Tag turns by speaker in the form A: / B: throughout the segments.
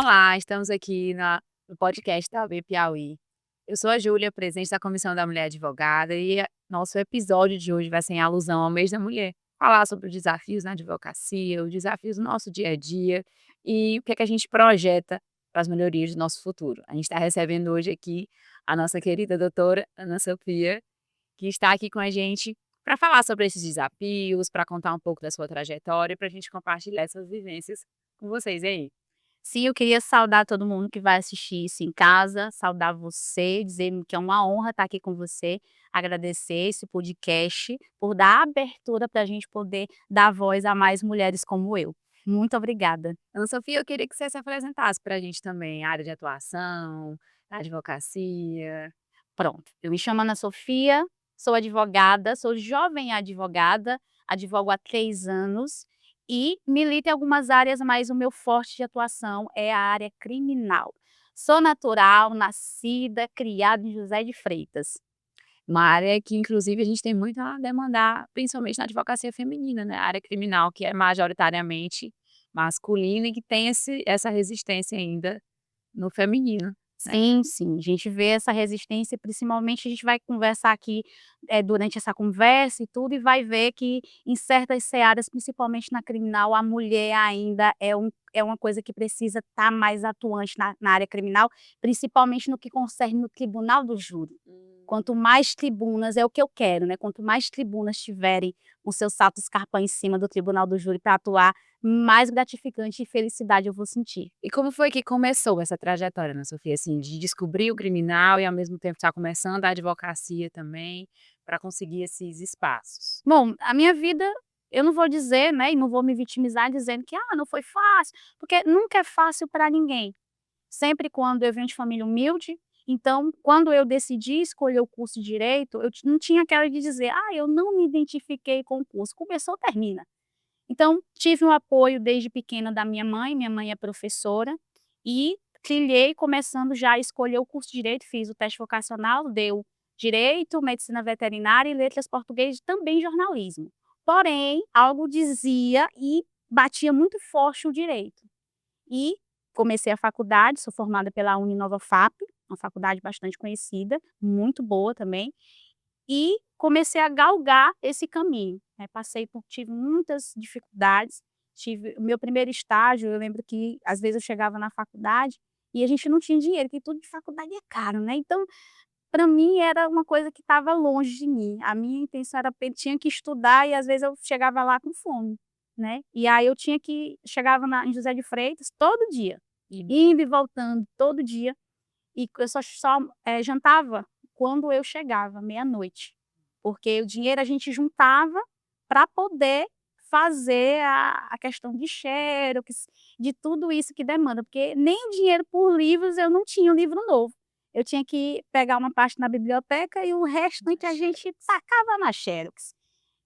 A: Olá, estamos aqui no podcast da OAB Piauí. Eu sou a Júlia, presidente da Comissão da Mulher Advogada, e nosso episódio de hoje vai ser em alusão ao mês da mulher. Falar sobre os desafios na advocacia, os desafios do nosso dia a dia e o que é que a gente projeta para as melhorias do nosso futuro. A gente está recebendo hoje aqui a nossa querida doutora Ana Sofia, que está aqui com a gente para falar sobre esses desafios, para contar um pouco da sua trajetória, para a gente compartilhar essas vivências com vocês. E aí?
B: Sim, eu queria saudar todo mundo que vai assistir isso em casa, saudar você, dizer que é uma honra estar aqui com você, agradecer esse podcast por dar abertura para a gente poder dar voz a mais mulheres como eu. Muito obrigada.
A: Ana Sofia, eu queria que você se apresentasse para a gente também, área de atuação, advocacia.
B: Pronto, eu me chamo Ana Sofia, sou advogada, sou jovem advogada, advogo há 3 anos e milito em algumas áreas, mas o meu forte de atuação é a área criminal. Sou natural, nascida, criada em José de Freitas.
A: Uma área que, inclusive, a gente tem muito a demandar, principalmente na advocacia feminina, né? A área criminal, que é majoritariamente masculina e que tem essa resistência ainda no feminino, né?
B: Sim, sim, a gente vê essa resistência, principalmente a gente vai conversar aqui, durante essa conversa e tudo, e vai ver que em certas searas, principalmente na criminal, a mulher ainda é uma coisa que precisa estar mais atuante na área criminal, principalmente no que concerne no tribunal do júri. Quanto mais tribunas é o que eu quero, né, quanto mais tribunas tiverem com seu salto escarpão em cima do tribunal do júri para atuar, mais gratificante e felicidade eu vou sentir.
A: E como foi que começou essa trajetória, Ana Sofia, assim, de descobrir o criminal e ao mesmo tempo estar começando a advocacia também, para conseguir esses espaços?
B: Bom, a minha vida, eu não vou dizer, né, e não vou me vitimizar dizendo que: "Ah, não foi fácil", porque nunca é fácil para ninguém. Sempre quando eu venho de família humilde, então quando eu decidi escolher o curso de direito, eu não tinha aquela de dizer: "Ah, eu não me identifiquei com o curso", começou, termina. Então, tive um apoio desde pequena da minha mãe é professora, e trilhei começando já a escolher o curso de direito, fiz o teste vocacional, deu direito, medicina veterinária e letras português e também jornalismo. Porém, algo dizia e batia muito forte o direito. E comecei a faculdade, sou formada pela Uninova FAP, uma faculdade bastante conhecida, muito boa também, e comecei a galgar esse caminho, né, tive muitas dificuldades, tive o meu primeiro estágio, eu lembro que às vezes eu chegava na faculdade e a gente não tinha dinheiro, porque tudo de faculdade é caro, né, então para mim era uma coisa que estava longe de mim, a minha intenção era tinha que estudar e às vezes eu chegava lá com fome, né, e aí eu tinha que chegava em José de Freitas todo dia,
A: E
B: indo e voltando todo dia, e eu só jantava quando eu chegava, meia-noite, porque o dinheiro a gente juntava para poder fazer a questão de xerox, de tudo isso que demanda, porque nem dinheiro por livros eu não tinha um livro novo. Eu tinha que pegar uma parte na biblioteca e o restante a gente sacava na xerox.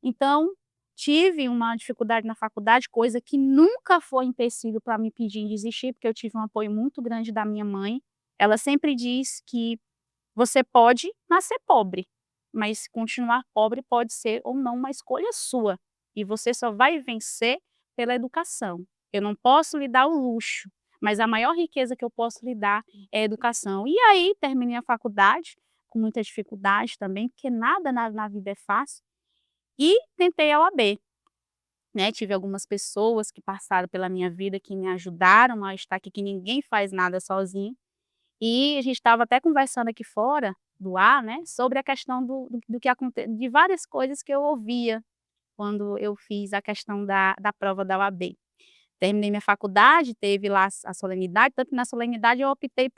B: Então, tive uma dificuldade na faculdade, coisa que nunca foi empecilho para me pedir em desistir, porque eu tive um apoio muito grande da minha mãe. Ela sempre diz que você pode nascer pobre, mas continuar pobre pode ser ou não uma escolha sua, e você só vai vencer pela educação. Eu não posso lhe dar o luxo, mas a maior riqueza que eu posso lhe dar é a educação. E aí terminei a faculdade, com muita dificuldade também, porque nada na vida é fácil, e tentei a OAB, né, tive algumas pessoas que passaram pela minha vida, que me ajudaram a estar aqui, que ninguém faz nada sozinho. E a gente estava até conversando aqui fora do ar, né, sobre a questão do que de várias coisas que eu ouvia quando eu fiz a questão da prova da OAB. Terminei minha faculdade, teve lá a solenidade, tanto que na solenidade eu optei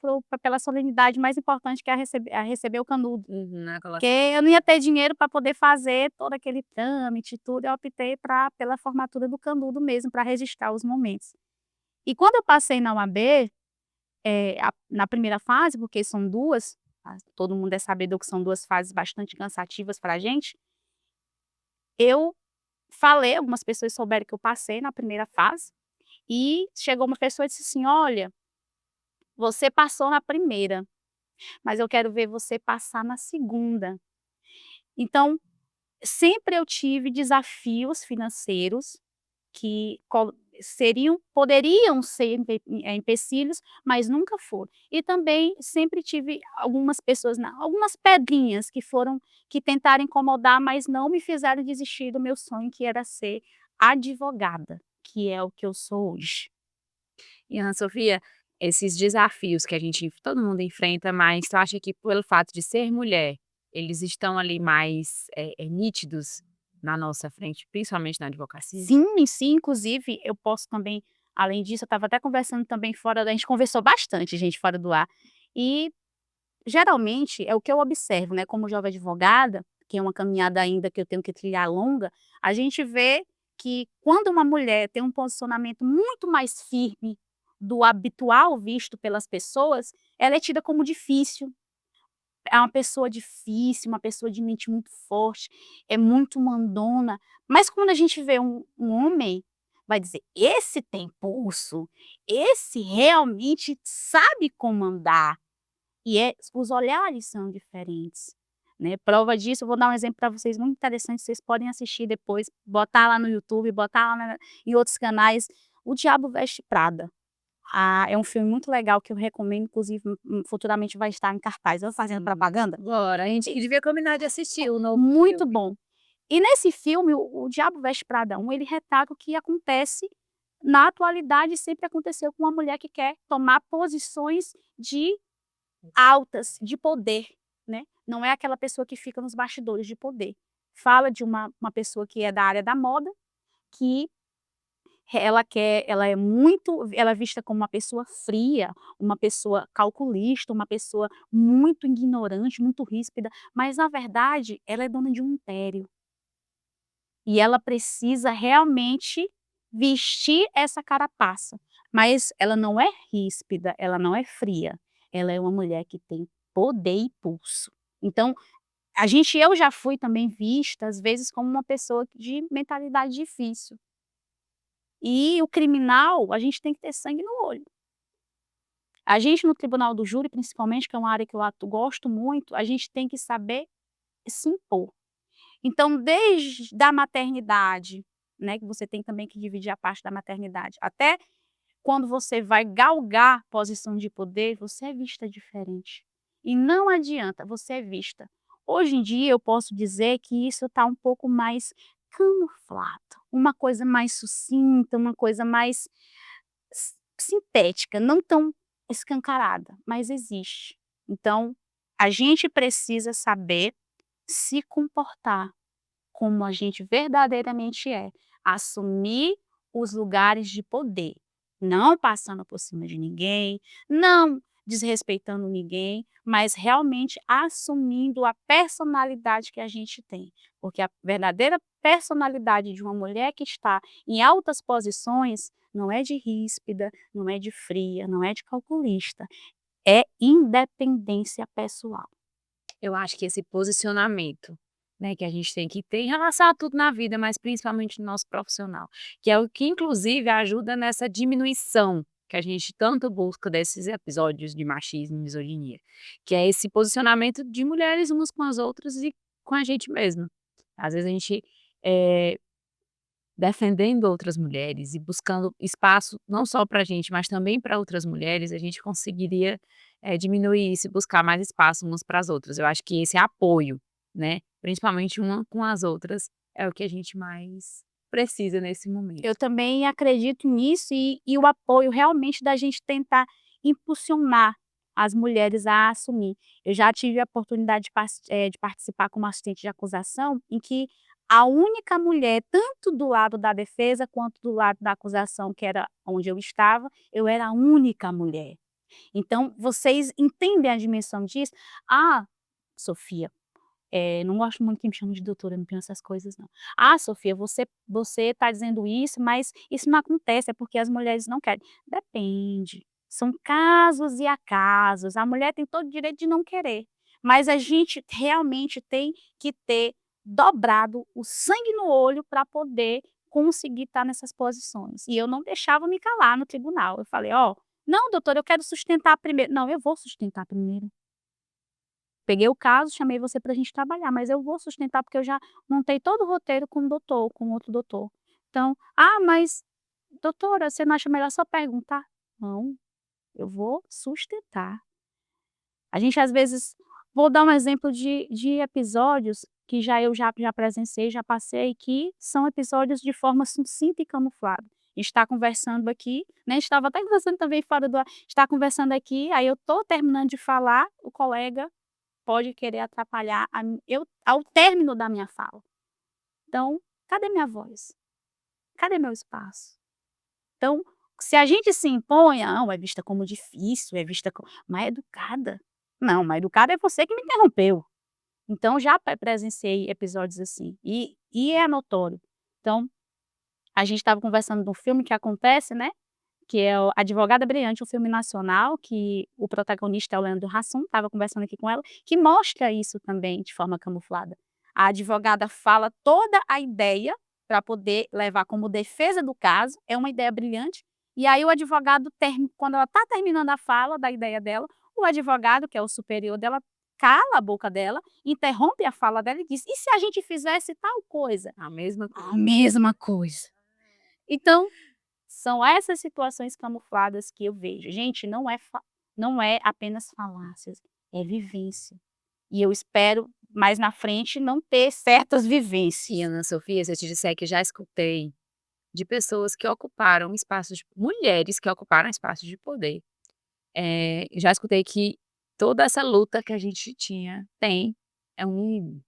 B: pela solenidade mais importante, que é a receber o canudo,
A: uhum, aquela
B: porque eu não ia ter dinheiro para poder fazer todo aquele trâmite e tudo, eu optei pela formatura do canudo mesmo, para registrar os momentos. E quando eu passei na OAB, na primeira fase, porque são 2, todo mundo é sabedor que são 2 fases bastante cansativas para a gente, eu falei, algumas pessoas souberam que eu passei na primeira fase, e chegou uma pessoa e disse assim: "Olha, você passou na primeira, mas eu quero ver você passar na segunda". Então, sempre eu tive desafios financeiros que poderiam ser empecilhos, mas nunca foram. E também sempre tive algumas pessoas, algumas pedrinhas que tentaram incomodar, mas não me fizeram desistir do meu sonho, que era ser advogada, que é o que eu sou hoje.
A: E Ana Sofia, esses desafios que todo mundo enfrenta, mas tu acha que pelo fato de ser mulher, eles estão ali mais, nítidos na nossa frente, principalmente na advocacia?
B: Sim, sim, inclusive eu posso também, além disso, eu estava até conversando também a gente conversou bastante, gente, fora do ar, e geralmente é o que eu observo, né, como jovem advogada, que é uma caminhada ainda que eu tenho que trilhar longa, a gente vê que quando uma mulher tem um posicionamento muito mais firme do habitual visto pelas pessoas, ela é tida como difícil, é uma pessoa difícil, uma pessoa de mente muito forte, é muito mandona, mas quando a gente vê um homem, vai dizer: "Esse tem pulso, esse realmente sabe comandar", os olhares são diferentes, né. Prova disso, eu vou dar um exemplo para vocês muito interessante, vocês podem assistir depois, botar lá no YouTube, botar lá em outros canais, O Diabo Veste Prada. É um filme muito legal que eu recomendo, inclusive, futuramente vai estar em cartaz. Eu fazendo propaganda?
A: Bora, a gente devia combinar de assistir o novo
B: Muito
A: filme.
B: bom. E nesse filme, o Diabo Veste Prada 1, ele retrata o que acontece na atualidade, sempre aconteceu com uma mulher que quer tomar posições de altas, de poder, né. Não é aquela pessoa que fica nos bastidores de poder. Fala de uma pessoa que é da área da moda, que ela é vista como uma pessoa fria, uma pessoa calculista, uma pessoa muito ignorante, muito ríspida, mas na verdade ela é dona de um império. E ela precisa realmente vestir essa carapaça, mas ela não é ríspida, ela não é fria, ela é uma mulher que tem poder e pulso. Então, eu já fui também vista, às vezes, como uma pessoa de mentalidade difícil. E o criminal, a gente tem que ter sangue no olho. A gente no tribunal do júri, principalmente, que é uma área que eu gosto muito, a gente tem que saber se impor. Então, desde da maternidade, né, que você tem também que dividir a parte da maternidade, até quando você vai galgar posição de poder, você é vista diferente. E não adianta, você é vista. Hoje em dia, eu posso dizer que isso está um pouco mais camuflado, uma coisa mais sucinta, uma coisa mais sintética, não tão escancarada, mas existe. Então, a gente precisa saber se comportar como a gente verdadeiramente é, assumir os lugares de poder, não passando por cima de ninguém, não desrespeitando ninguém, mas realmente assumindo a personalidade que a gente tem, porque a verdadeira personalidade de uma mulher que está em altas posições não é de ríspida, não é de fria, não é de calculista, é independência pessoal.
A: Eu acho que esse posicionamento, né, que a gente tem que ter em relação a tudo na vida, mas principalmente no nosso profissional, que é o que inclusive ajuda nessa diminuição que a gente tanto busca desses episódios de machismo e misoginia, que é esse posicionamento de mulheres umas com as outras e com a gente mesma. Às vezes a gente, eh, defendendo outras mulheres e buscando espaço não só para a gente, mas também para outras mulheres, a gente conseguiria, diminuir isso e buscar mais espaço umas para as outras. Eu acho que esse apoio, né, principalmente uma com as outras, é o que a gente mais precisa nesse
B: Eu
A: momento.
B: também acredito nisso e o apoio realmente da gente tentar impulsionar as mulheres a assumir. Eu já tive a oportunidade de participar como assistente de acusação, em que a única mulher, tanto do lado da defesa quanto do lado da acusação, que era onde eu era a única mulher. Então, vocês entendem a dimensão disso? "Ah, Sofia, não gosto muito que me chamem de doutora, não tenho essas coisas não. "Ah, Sofia, você está dizendo isso, mas isso não acontece, é porque as mulheres não querem". Depende, são casos e acasos, a mulher tem todo o direito de não querer, mas a gente realmente tem que ter dobrado o sangue no olho para poder conseguir estar nessas posições. E eu não deixava me calar no tribunal, eu falei: "Ó, não doutora, eu quero sustentar primeiro". "Não, eu vou sustentar primeiro". Peguei o caso, chamei você para a gente trabalhar, mas eu vou sustentar, porque eu já montei todo o roteiro com o doutor, com outro doutor. Então: "Ah, mas doutora, você não acha melhor só perguntar? Não, eu vou sustentar. A gente às vezes vou dar um exemplo de episódios que eu já presenciei, já passei, que são episódios de forma sucinta e camuflada. A gente está conversando aqui, né, a gente estava até conversando também fora do ar, está conversando aqui, aí eu estou terminando de falar, o colega pode querer atrapalhar ao término da minha fala. Então, cadê minha voz? Cadê meu espaço? Então, se a gente se impõe, não, é vista como difícil, é vista como mal educada. Não, mal educada é você que me interrompeu. Então já presenciei episódios assim, e é notório. Então, a gente estava conversando de um filme que acontece, né, que é o Advogada Brilhante, um filme nacional que o protagonista é o Leandro Hassum, estava conversando aqui com ela, que mostra isso também de forma camuflada. A advogada fala toda a ideia para poder levar como defesa do caso, é uma ideia brilhante, e aí o advogado quando ela está terminando a fala da ideia dela, o advogado, que é o superior dela, cala a boca dela, interrompe a fala dela e diz: "E se a gente fizesse tal coisa?"
A: A mesma
B: "A
A: coisa.
B: mesma coisa." Então são essas situações camufladas que eu vejo. Gente, não é apenas falácias, é vivência. E eu espero, mais na frente, não ter certas
A: E
B: vivências.
A: Ana Sofia, se eu te disser que já escutei de pessoas que ocuparam espaços de mulheres que ocuparam espaços de poder, já escutei que toda essa luta que a gente tem, é um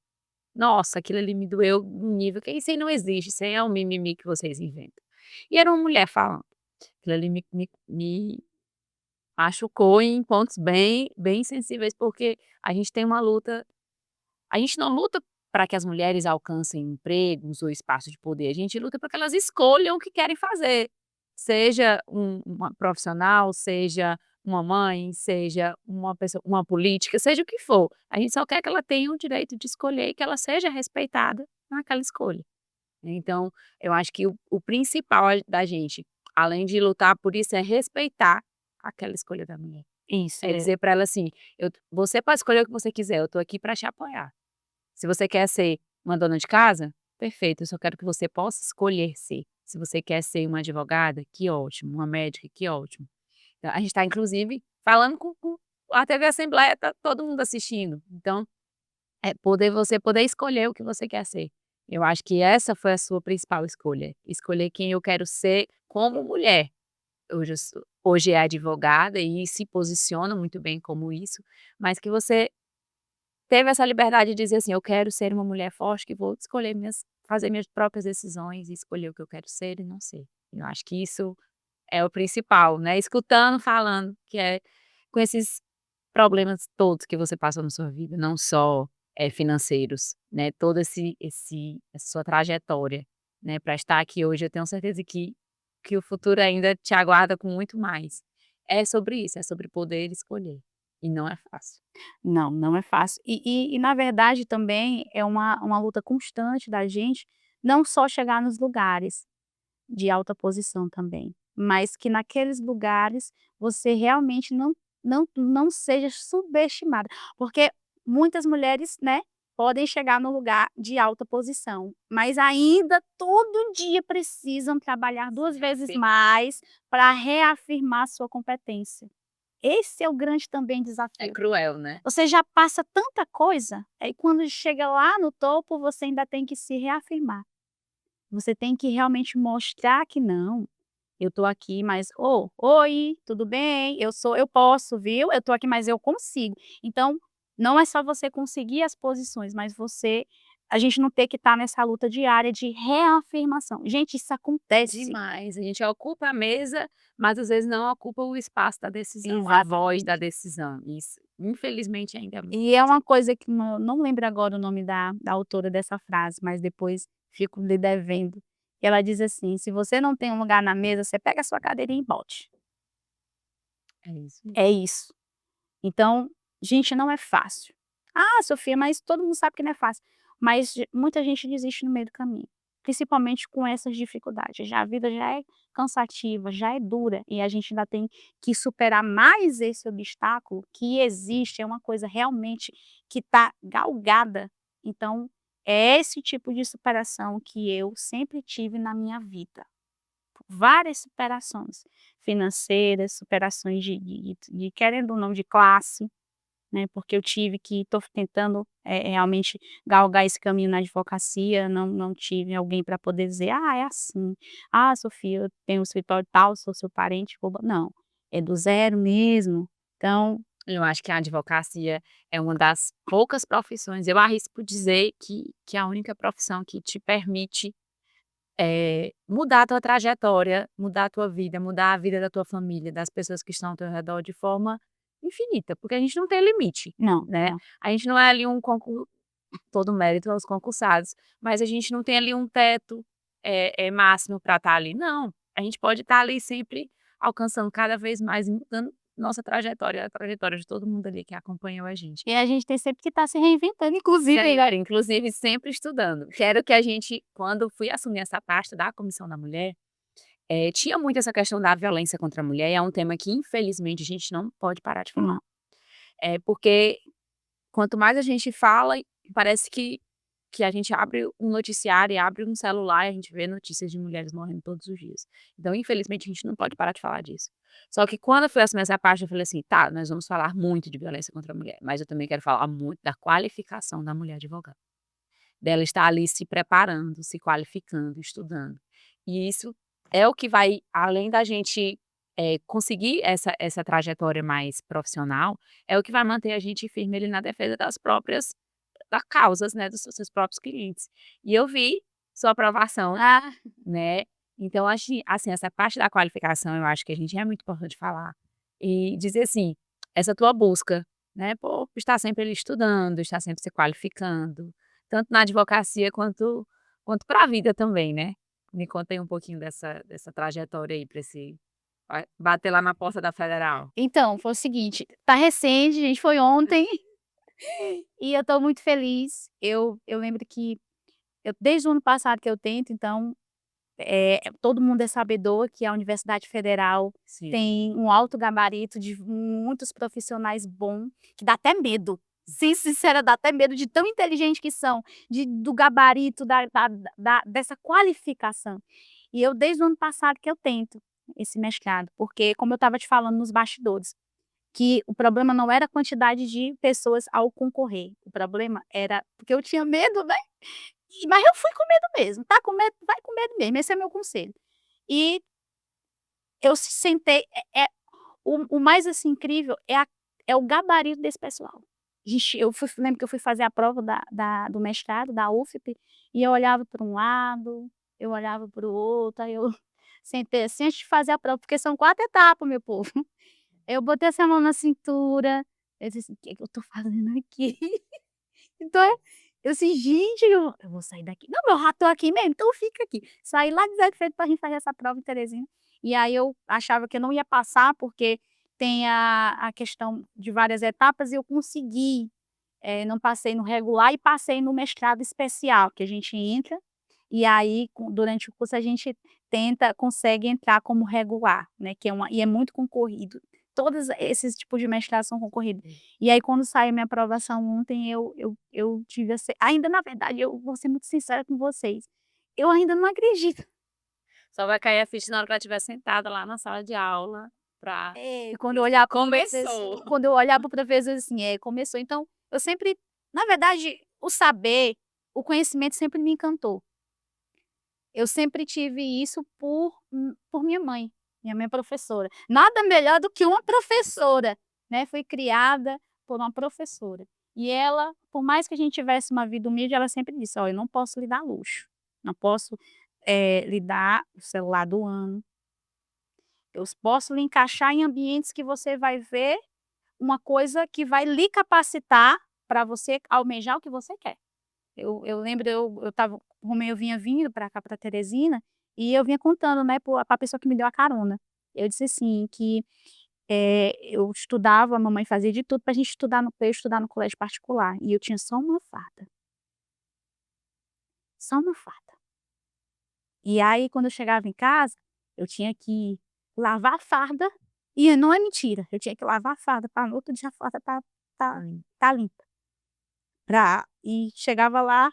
A: nossa, aquilo ali me doeu num nível que isso aí não existe, isso aí é um mimimi que vocês inventam. E era uma mulher falando, aquilo ali me machucou em pontos bem sensíveis, porque a gente tem uma luta. A gente não luta para que as mulheres alcancem empregos ou espaço de poder, a gente luta para que elas escolham o que querem fazer, seja uma profissional, seja uma mãe, seja uma pessoa, uma política, seja o que for. A gente só quer que ela tenha o direito de escolher e que ela seja respeitada naquela escolha. Então, eu acho que o principal da gente, além de lutar por isso, é respeitar aquela escolha da mulher.
B: Isso,
A: É dizer para ela assim: "Você pode escolher o que você quiser, eu estou aqui para te apoiar". Se você quer ser uma dona de casa, perfeito, eu só quero que você possa escolher ser. Se você quer ser uma advogada, que ótimo, uma médica, que ótimo. Então, a gente está inclusive falando com a TV Assembleia, está todo mundo assistindo, então, você poder escolher o que você quer ser. Eu acho que essa foi a sua principal escolha, escolher quem eu quero ser como mulher. Hoje é advogada e se posiciona muito bem como isso, mas que você teve essa liberdade de dizer assim: "Eu quero ser uma mulher forte que vou escolher fazer minhas próprias decisões e escolher o que eu quero ser e não ser". Eu acho que isso é o principal, né, escutando, falando, que é com esses problemas todos que você passou na sua vida, não só, financeiros, né, todo essa sua trajetória, né, pra estar aqui hoje, eu tenho certeza que o futuro ainda te aguarda com muito mais. É sobre isso, é sobre poder escolher, e não é fácil.
B: não, não é fácil. E na verdade também é uma luta constante da gente, não só chegar nos lugares de alta posição também, mas que naqueles lugares você realmente não seja subestimada, porque muitas mulheres, né, podem chegar no lugar de alta posição, mas ainda todo dia precisam trabalhar 2 vezes mais para reafirmar sua competência. Esse é o grande também
A: É
B: desafio.
A: cruel, né?
B: Você já passa tanta coisa, aí quando chega lá no topo você ainda tem que se reafirmar. Você tem que realmente mostrar que não, eu tô aqui, mas oi, tudo bem? Eu posso, viu? Eu tô aqui, mas eu consigo. Então, não é só você conseguir as posições, mas a gente não ter que estar nessa luta diária de reafirmação. Gente, isso acontece.
A: Demais, a gente ocupa a mesa, mas às vezes não ocupa o espaço da decisão, a voz da
B: Exatamente.
A: decisão, isso infelizmente ainda é muito
B: E é uma coisa que não lembro agora o nome da autora dessa frase, mas depois fico lhe devendo. E ela diz assim: "Se você não tem um lugar na mesa, você pega a sua cadeirinha e bote".
A: é isso mesmo.
B: É isso. Então, gente, não é fácil. "Ah, Sofia, mas todo mundo sabe que não é fácil", mas muita gente desiste no meio do caminho, principalmente com essas dificuldades. Já a vida já é cansativa, já é dura e a gente ainda tem que superar mais esse obstáculo que existe, é uma coisa realmente que está galgada. Então, é esse tipo de superação que eu sempre tive na minha vida. várias superações financeiras, superações de querendo ou não, de classe, né, porque eu tive que estou tentando, realmente galgar esse caminho na advocacia, não tive alguém para poder dizer: "Ah, é assim. Ah, Sofia, eu tenho um escritório tal, sou seu parente, oba", não, é do zero mesmo. Então
A: Eu acho que a advocacia é uma das poucas profissões, eu arrisco dizer que é a única profissão que te permite, mudar a tua trajetória, mudar a tua vida, mudar a vida da tua família, das pessoas que estão ao teu redor de forma infinita, porque a gente não tem limite,
B: não,
A: né.
B: não.
A: A gente não é ali um concurso, todo mérito aos concursados, mas a gente não tem ali um teto, máximo para estar ali, não. A gente pode estar ali sempre alcançando cada vez mais e mudando nossa trajetória, a trajetória de todo mundo ali que acompanhou a gente.
B: E a gente tem sempre que estar se reinventando, inclusive
A: Sempre,
B: agora.
A: inclusive sempre estudando. Quero que a gente, quando eu fui assumir essa pasta da Comissão da Mulher, tinha muito essa questão da violência contra a mulher e é um tema que infelizmente a gente não pode parar de falar.
B: Não,
A: Porque quanto mais a gente fala, parece que a gente abre um noticiário e abre um celular e a gente vê notícias de mulheres morrendo todos os dias. Então, infelizmente, a gente não pode parar de falar disso. Só que quando eu fui assumir essa parte, eu falei assim: "Tá, nós vamos falar muito de violência contra a mulher, mas eu também quero falar muito da qualificação da mulher advogada, dela estar ali se preparando, se qualificando, estudando". E isso é o que vai além da gente, conseguir essa trajetória mais profissional, é o que vai manter a gente firme ali na defesa das causas, né, dos seus próprios clientes. E eu vi sua aprovação,
B: ah,
A: né, então acho que, assim, essa parte da qualificação eu acho que a gente é muito importante falar. E dizer assim, essa tua busca, né, por estar sempre ali estudando, estar sempre se qualificando, tanto na advocacia quanto para a vida também, né. Me conta aí um pouquinho dessa trajetória aí para esse bater lá na porta da federal.
B: então, foi o seguinte, tá recente, gente, foi ontem, e eu tô muito feliz. Eu lembro que eu desde o ano passado que eu tento, então, todo mundo é sabedor que a Universidade Federal
A: Sim.
B: tem um alto gabarito de muitos profissionais bons, que dá até medo. Ser sincera, dá até medo de tão inteligente que são, do gabarito dessa qualificação. E eu desde o ano passado que eu tento esse mestrado, porque como eu estava te falando nos bastidores, que o problema não era a quantidade de pessoas ao concorrer, o problema era porque eu tinha medo, né, mas eu fui com medo mesmo, tá com medo, vai com medo mesmo, esse é meu conselho. E eu sentei, o mais, assim, incrível é o gabarito desse pessoal. Gente, eu fui lembro que eu fui fazer a prova do mestrado, da UFP, e eu olhava para um lado, eu olhava para o outro, aí eu sentei assim antes de fazer a prova, porque são 4 etapas, meu povo. Eu botei assim a mão na cintura, eu disse assim: "O que que eu tô fazendo aqui?" Então eu assim: "Gente, eu vou sair daqui. Não, eu já tô aqui mesmo, então fica aqui". Saí lá de Zé de Feito pra gente fazer essa prova em Teresina, e aí eu achava que eu não ia passar, porque tem a questão de várias etapas e eu consegui, não passei no regular e passei no mestrado especial, que a gente entra, e aí durante o curso a gente consegue entrar como regular, né, que é muito concorrido. Todos esses tipos de mestrado são concorridos.
A: Sim.
B: E aí quando saiu minha aprovação ontem, eu tive ainda na verdade eu vou ser muito sincera com vocês, eu ainda não acredito.
A: Só vai cair a ficha na hora que ela estiver sentada lá na sala de aula pra
B: Quando eu
A: dizer assim:
B: olhar para o
A: "Começou".
B: professor quando eu olhar para o professor assim, começou. Então, eu sempre na verdade, o saber, o conhecimento sempre me encantou. Eu sempre tive isso por minha mãe é professora. Nada melhor do que uma professora, né, fui criada por uma professora. E ela, por mais que a gente tivesse uma vida humilde, ela sempre disse: "Olha, eu não posso lhe dar luxo, não posso, lhe dar o celular do ano, eu posso lhe encaixar em ambientes que você vai ver uma coisa que vai lhe capacitar para você almejar o que você quer". Eu lembro, eu estava eu vinha vindo para cá, para Teresina, e eu vinha contando, né, pra pessoa que me deu a carona. Eu disse assim que, eu estudava, a mamãe fazia de tudo pra gente estudar pra eu estudar no colégio particular, e eu tinha só uma farda, só uma farda. E aí quando eu chegava em casa, eu tinha que lavar a farda, e não é mentira, eu tinha que lavar a farda para no outro dia a farda tá
A: Sim.
B: tá limpa. E chegava lá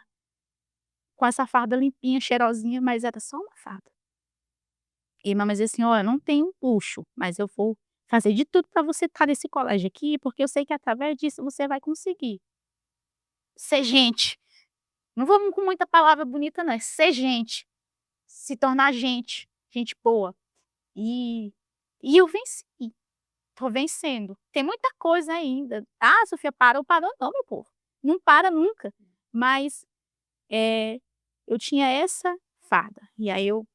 B: com essa farda limpinha, cheirosinha, mas era só uma farda. E mamãe dizia assim: "Olha, eu não tenho luxo, mas eu vou fazer de tudo para você estar nesse colégio aqui, porque eu sei que através disso você vai conseguir ser gente". Não vamos com muita palavra bonita não, é ser gente, se tornar gente, gente boa. E eu venci, tô vencendo. Tem muita coisa ainda. "Ah, Sofia, parou", parou não, meu povo, não para nunca. Mas, eh, eu tinha essa farda, e aí eu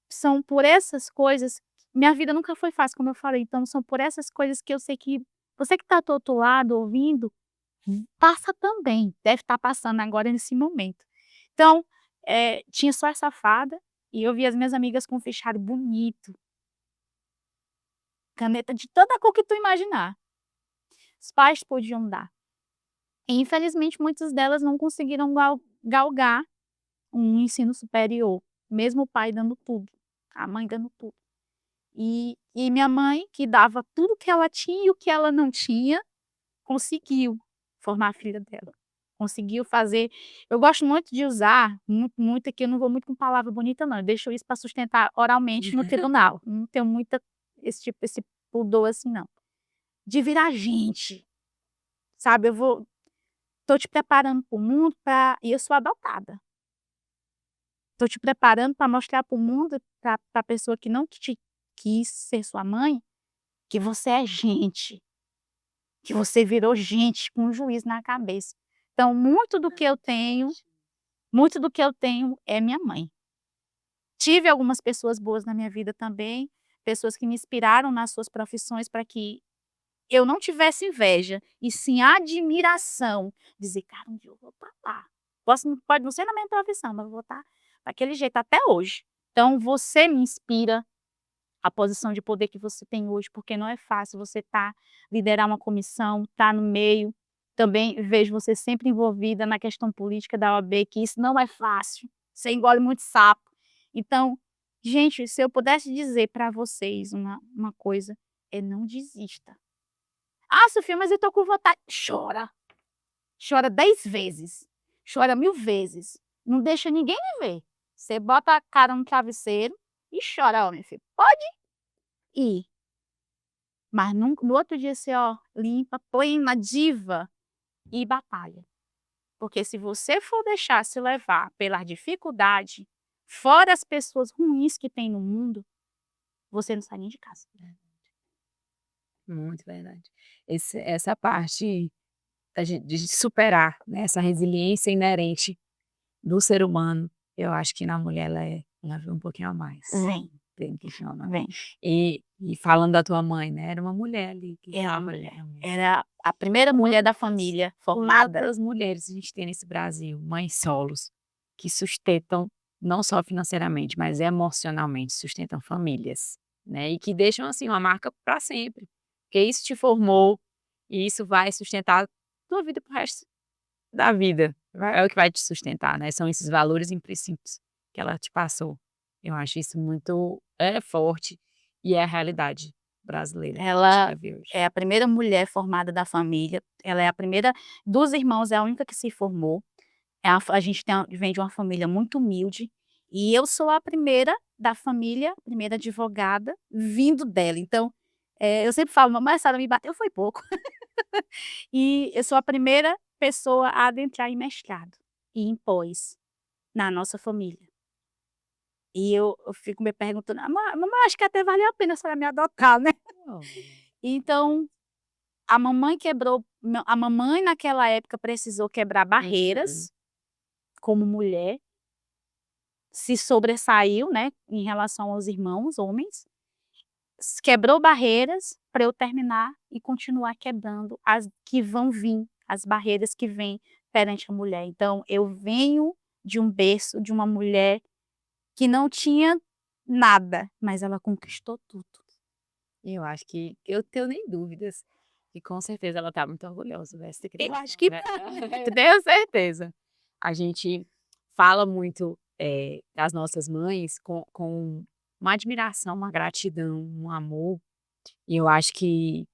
B: são por essas coisas minha vida nunca foi fácil, como eu falei, então são por essas coisas que eu sei que você que está do outro lado ouvindo, passa também, deve estar passando agora nesse momento. Então, tinha só essa farda, e eu via as minhas amigas com fichário bonito, caneta de toda cor que tu imaginar, os pais podiam dar. E infelizmente muitas delas não conseguiram galgar um ensino superior, mesmo o pai dando tudo, a mãe dando tudo. E minha mãe, que dava tudo que ela tinha e o que ela não tinha, conseguiu formar a filha dela. Conseguiu fazer eu gosto muito de usar, muito aqui eu não vou muito com palavra bonita não, eu deixo isso para sustentar oralmente no tribunal, não tenho muita esse pudor assim não. De virar gente, sabe, tô te preparando para o mundo e eu sou adotada. Tô te preparando para mostrar para o mundo, para a pessoa que não te quis ser sua mãe, que você é gente, que você virou gente com um juízo na cabeça. Então muito do que eu tenho é minha mãe. Tive algumas pessoas boas na minha vida também, pessoas que me inspiraram nas suas profissões para que eu não tivesse inveja, e sim admiração, dizer: "Cara, um dia eu vou estar lá". Pode não ser na minha profissão, mas eu vou estar daquele jeito até hoje. Então você me inspira, a posição de poder que você tem hoje, porque não é fácil você liderar uma comissão, estar no meio. Também vejo você sempre envolvida na questão política da OAB, que isso não é fácil, você engole muito sapo. Então, gente, se eu pudesse dizer para vocês uma coisa, é não desista. "Ah, Sofia, mas eu tô com vontade", chora, chora 10 vezes, chora 1000 vezes, não deixa ninguém lhe ver. Você bota a cara no travesseiro e chora: "Ó, minha filha, pode ir". Mas no outro dia você, ó, limpa, põe na diva e batalha. Porque se você for deixar se levar pela dificuldade, fora as pessoas ruins que tem no mundo, você não sai nem de casa.
A: Muito verdade. Essa parte de superar, né, essa resiliência inerente do ser humano, eu acho que na mulher ela vem um pouquinho a mais.
B: Vem,
A: Vem um pouquinho a mais.
B: vem.
A: E falando da tua mãe, né, era uma mulher ali que
B: É uma
A: estava
B: mulher.
A: realmente.
B: Era a primeira mulher da família formada.
A: Quantas mulheres a gente tem nesse Brasil, mães solos, que sustentam não só financeiramente, mas emocionalmente, sustentam famílias, né, e que deixam, assim, uma marca para sempre, porque isso te formou e isso vai sustentar tua vida para o resto da vida, é o que vai te sustentar, né, são esses valores e princípios que ela te passou. Eu acho isso muito forte e é a realidade brasileira que a gente
B: Ela
A: vive hoje.
B: é a primeira mulher formada da família, ela é a primeira dos irmãos, é a única que se formou. A gente vem de uma família muito humilde, e eu sou a primeira da família, primeira advogada vindo dela. Então, eu sempre falo: "Mamãe, a senhora me bateu foi pouco". E eu sou a primeira pessoa a adentrar em mestrado e em pós, na nossa família. E eu fico me perguntando: "Ah, mamãe, acho que até valeu a pena a senhora me adotar, né".
A: Oh.
B: Então, a mamãe naquela época precisou quebrar
A: Uhum.
B: barreiras, como mulher, se sobressaiu, né, em relação aos irmãos homens, quebrou barreiras para eu terminar e continuar quebrando as que vão vir, as barreiras que vêm perante a mulher. Então eu venho de um berço de uma mulher que não tinha nada, mas ela conquistou tudo.
A: Eu acho que eu tenho nem dúvidas que com certeza ela tá muito orgulhosa dessa
B: Eu
A: criação,
B: acho que
A: né.
B: tá.
A: Eu tenho certeza. A gente fala muito, das nossas mães com uma admiração, uma gratidão, um amor, e eu acho que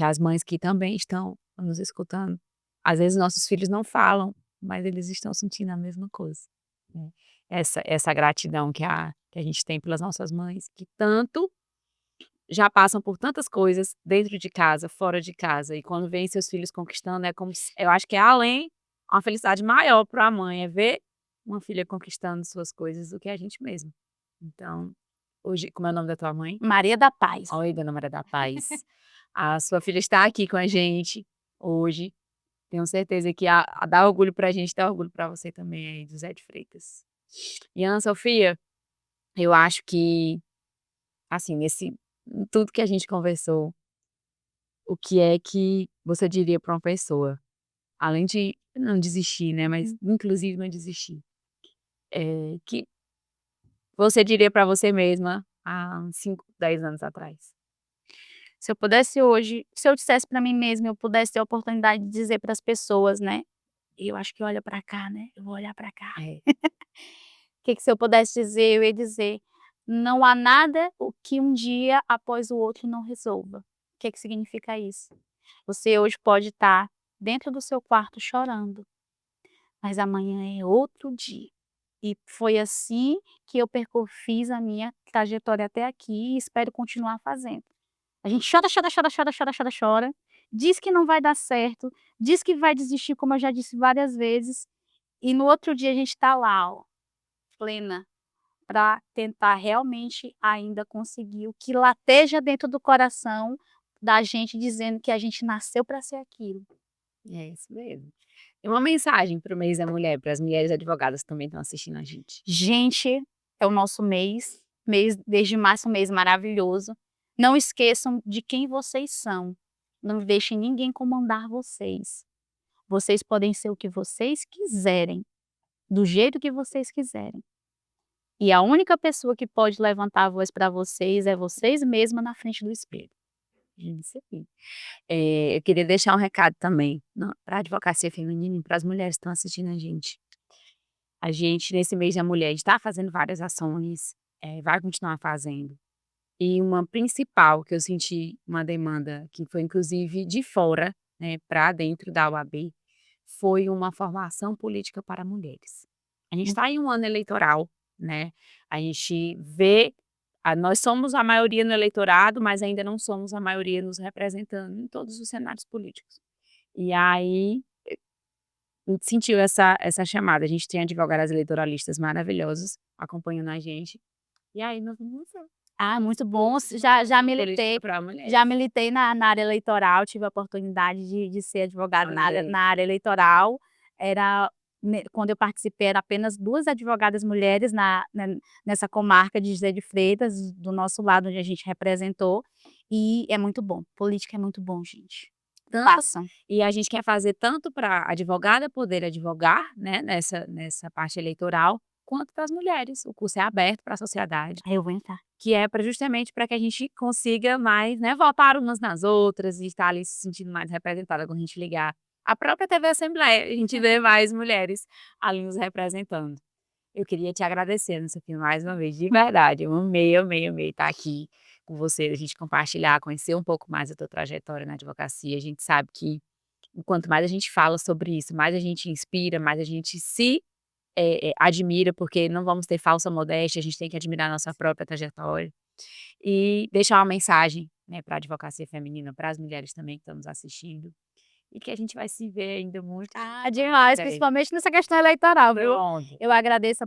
A: as mães que também estão nos escutando, às vezes nossos filhos não falam, mas eles estão sentindo a mesma coisa. né. Essa gratidão que a gente tem pelas nossas mães, que tanto já passam por tantas coisas dentro de casa, fora de casa, e quando vêem seus filhos conquistando, é como se eu acho que é além uma felicidade maior para a mãe, é ver uma filha conquistando suas coisas do que a gente mesmo. Então, hoje como é o nome da tua mãe?
B: Maria da Paz.
A: Oi, dona Maria da Paz. A sua filha está aqui com a gente hoje. Tenho certeza que a dá orgulho pra gente, dá orgulho pra você também aí, do Zé de Freitas. E Ana Sofia, eu acho que, assim, em tudo que a gente conversou, o que é que você diria pra uma pessoa, além de não desistir, né, mas inclusive não desistir, que você diria pra você mesma há uns 5, 10 anos atrás?
B: Se eu pudesse hoje, se eu dissesse para mim mesma, eu pudesse ter a oportunidade de dizer para as pessoas, né, eu acho que olha para cá, né, eu vou olhar para cá.
A: É.
B: Que se eu pudesse dizer, eu ia dizer: "Não há nada o que um dia após o outro não resolva". O que significa isso? Você hoje pode estar dentro do seu quarto chorando, mas amanhã é outro dia. E foi assim que eu fiz a minha trajetória até aqui e espero continuar fazendo. A gente chora, chora, chora, chora, chora, chora, chora, diz que não vai dar certo, diz que vai desistir, como eu já disse várias vezes, e no outro dia a gente está lá, ó, plena, para tentar realmente ainda conseguir o que lateja dentro do coração da gente, dizendo que a gente nasceu para ser aquilo.
A: É isso mesmo. E uma mensagem para o mês da mulher, para as mulheres advogadas que também estão assistindo a gente.
B: Gente, é o nosso mês desde março, um mês maravilhoso. Não esqueçam de quem vocês são. Não deixem ninguém comandar vocês. Vocês podem ser o que vocês quiserem, do jeito que vocês quiserem. E a única pessoa que pode levantar a voz para vocês é vocês mesma na frente do espelho.
A: Isso aí. Eu queria deixar um recado também para a advocacia feminina e para as mulheres que estão assistindo a gente. A gente, nesse mês da mulher, está fazendo várias ações, vai continuar fazendo. E uma principal que eu senti uma demanda, que foi inclusive de fora, né, para dentro da UAB, foi uma formação política para mulheres. A gente está em um ano eleitoral, né? A gente vê, nós somos a maioria no eleitorado, mas ainda não somos a maioria nos representando em todos os cenários políticos. E aí a gente sentiu essa chamada. A gente tem advogadas eleitoralistas maravilhosas acompanhando a gente. E aí nós vamos lançar.
B: Ah, muito bom. Já militei.
A: Política para mulheres.
B: Já militei na área eleitoral, tive a oportunidade de ser advogada
A: Olha aí.
B: na área eleitoral. Era quando eu participei, era apenas 2 advogadas mulheres nessa comarca de José de Freitas, do nosso lado, onde a gente representou, e é muito bom. Política é muito bom, gente. Façam.
A: E a gente quer fazer tanto para a advogada poder advogar, né, nessa parte eleitoral, quanto para as mulheres. O curso é aberto para a sociedade.
B: Aí eu vou entrar.
A: Que é justamente para que a gente consiga mais, né, votar umas nas outras e estar ali se sentindo mais representada quando a gente ligar a própria TV Assembleia, a gente vê mais mulheres ali nos representando. Eu queria te agradecer, Ana Sofia, mais uma vez, de verdade. Eu amei, amei, amei estar aqui com você, a gente compartilhar, conhecer um pouco mais da tua trajetória na advocacia. A gente sabe que quanto mais a gente fala sobre isso, mais a gente inspira, mais a gente se admira, porque não vamos ter falsa modéstia, a gente tem que admirar a nossa própria trajetória. E deixar uma mensagem, né, para a advocacia feminina, para as mulheres também que estão nos assistindo, e que a gente vai se ver ainda muito.
B: Ah, demais, principalmente nessa questão eleitoral, viu.
A: Pronto.
B: Eu agradeço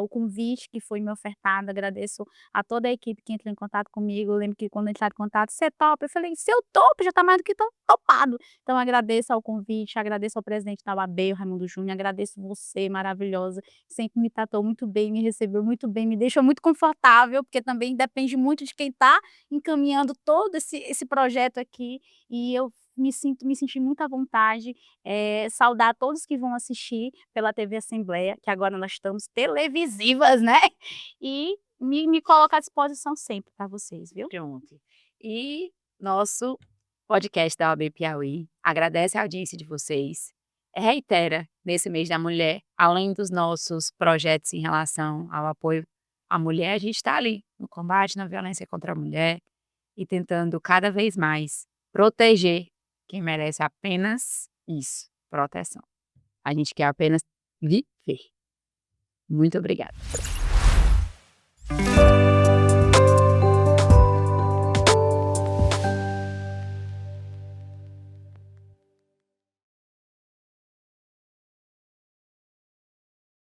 B: o convite que foi me ofertado, agradeço a toda a equipe que entrou em contato comigo. Eu lembro que quando entraram em contato: "Você topa?" Eu falei: "Se eu topo, já está mais do que topado". Então agradeço ao convite, agradeço ao presidente da UAB, o Raimundo Júnior, agradeço você, maravilhosa, que sempre me tratou muito bem, me recebeu muito bem, me deixou muito confortável, porque também depende muito de quem está encaminhando todo esse projeto aqui, e eu me senti muito à vontade, saudar todos que vão assistir pela TV Assembleia, que agora nós estamos televisivas, né, e me coloco à disposição sempre para vocês, viu.
A: Pronto. E nosso podcast da OAB Piauí agradece a audiência de vocês, reitera, nesse mês da mulher, além dos nossos projetos em relação ao apoio à mulher, a gente está ali, no combate na violência contra a mulher e tentando cada vez mais proteger quem merece apenas isso, proteção. A gente quer apenas viver. Muito obrigada.